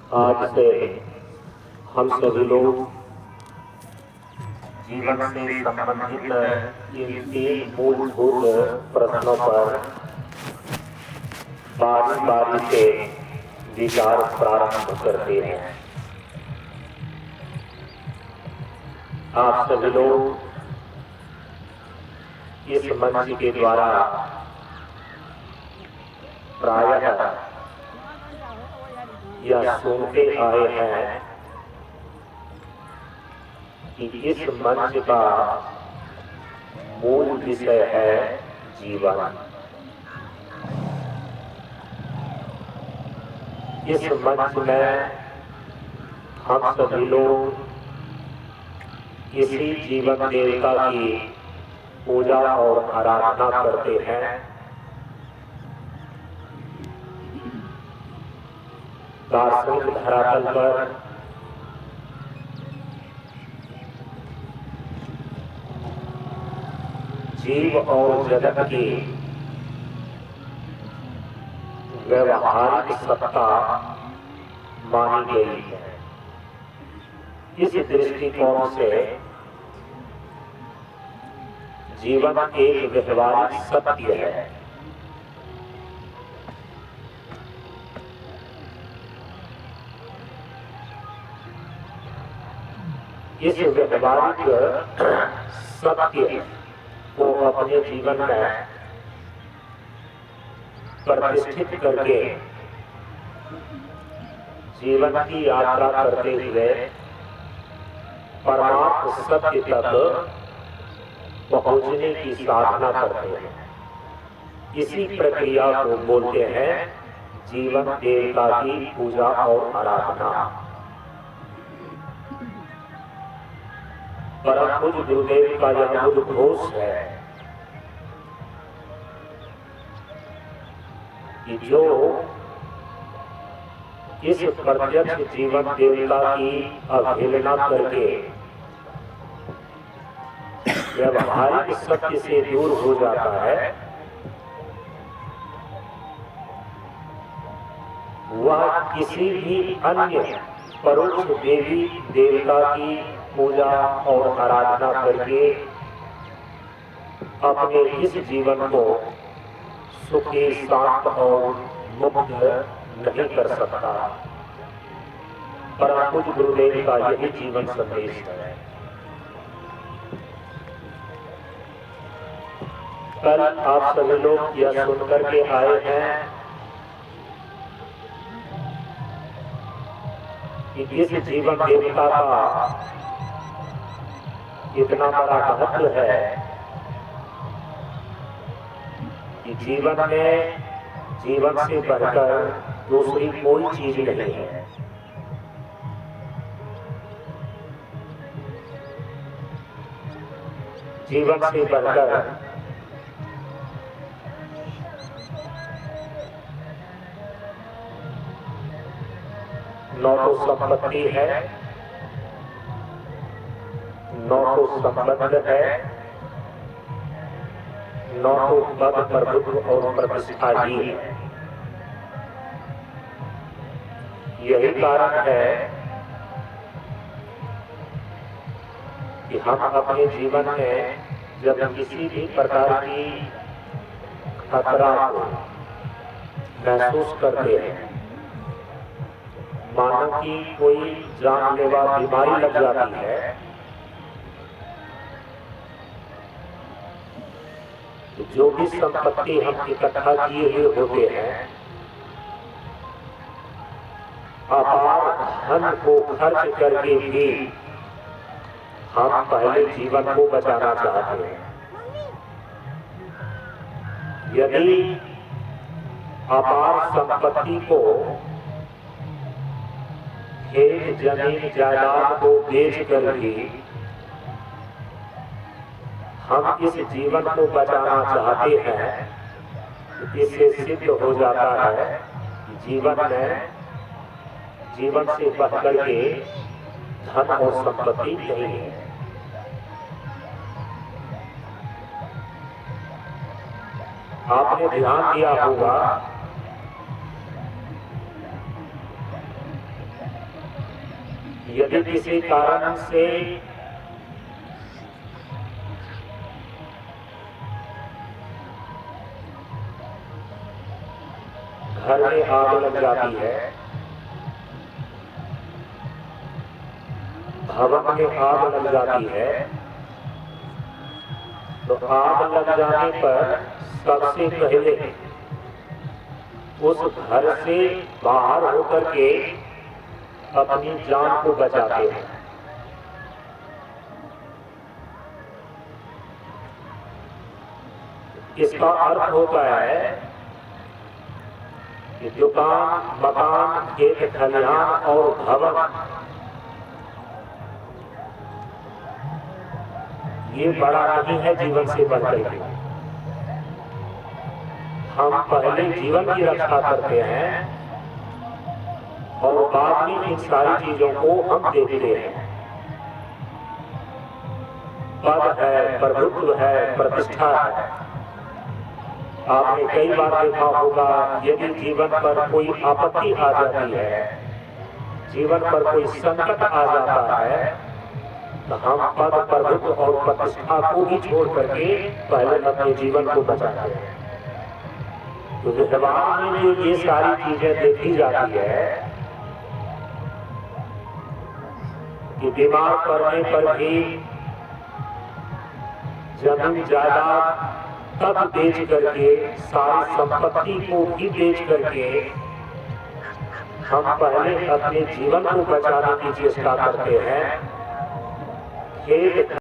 आज से हम सभी लोग जीवन से संबंधित इन तीन मूलभूत प्रश्नों पर बारी बारी से विचार प्रारंभ करते हैं। आप सभी लोग इस मंच के द्वारा प्रायः यह सुनते आए हैं कि इस मंच का मूल विषय है जीवन। इस मंच में हम सभी लोग इसी जीवन देवता की पूजा और आराधना करते हैं। दार्शनिक धरातल पर जीव और जगत की व्यवहारिक सत्ता मानी गई है। इस दृष्टिकोण से जीवन एक व्यवहारिक सत्य है। इस व्यवहारिक सत्य को अपने जीवन में प्रतिष्ठित करके जीवन की यात्रा करते हुए परमार्थ सत्य तक पहुंचने की साधना करते हैं। इसी प्रक्रिया को बोलते हैं जीवन देवता की पूजा और आराधना। परम पूज्य गुरुदेव का यह उद्घोष है कि जो इस प्रत्यक्ष जीवन देवता की अवहेलना करके व्यवहारिक सत्य से दूर हो जाता है, वह किसी भी अन्य परोक्ष देवी देवता की पूजा और आराधना करके अपने इस जीवन को सुखी, शांत और मुक्त नहीं कर सकता। परम पूज्य गुरुदेव का यही जीवन संदेश है। कल आप सभी लोग यह सुनकर के आए हैं कि इस जीवन देवता का इतना बड़ा महत्व है कि जीवन में जीवन से बढ़कर दूसरी कोई चीज नहीं है। जीवन से बढ़कर न तो संपत्ति है, न तो संबंध है, न तो पद प्रभुत्व और प्रतिष्ठा ही है। यही कारण है कि हम अपने जीवन में जब किसी भी प्रकार की खतरा को महसूस करते हैं, मानो कि कोई जानलेवा बीमारी लग जाती है, जो भी संपत्ति हम इकट्ठा किए हुए होते हैं, अपार धन को खर्च करके भी हम पहले जीवन को बचाना चाहते हैं। यदि अपार संपत्ति को, खेत जमीन जायदाद को बेच कर भी हम इस जीवन को बचाना चाहते हैं, इससे सिद्ध हो जाता है जीवन में जीवन से बढ़कर के धन और संपत्ति नहीं है। आपने ध्यान दिया होगा यदि किसी कारण से घर में आग लग जाती है, भवन में आग लग जाती है, तो आग लग जाने पर सबसे पहले उस घर से बाहर होकर के अपनी जान को बचाते हैं। इसका अर्थ होता है कि दुकान, मकान, खेत खलिहान और भवन ये बड़ा नहीं है जीवन से बढ़कर के। हम पहले जीवन की रक्षा करते हैं और बाद में इन सारी चीजों को हम देखते हैं। पद है, प्रभुत्व है, प्रतिष्ठा है। आपने कई बार देखा होगा, यदि जीवन पर कोई आपत्ति आ जाती है, जीवन पर कोई संकट आ जाता है, तो हम पद, प्रभुत्व और प्रतिष्ठा को भी छोड़ करके पहले अपने जीवन को बचाते हैं। तो व्यवहार में जो ये सारी चीजें देखी जाती है कि बीमार पड़ने पर भी जमीन जायदाद तब बेच करके, सारी संपत्ति को भी बेच करके हम पहले अपने जीवन को बचाने की चेष्टा करते हैं। खेत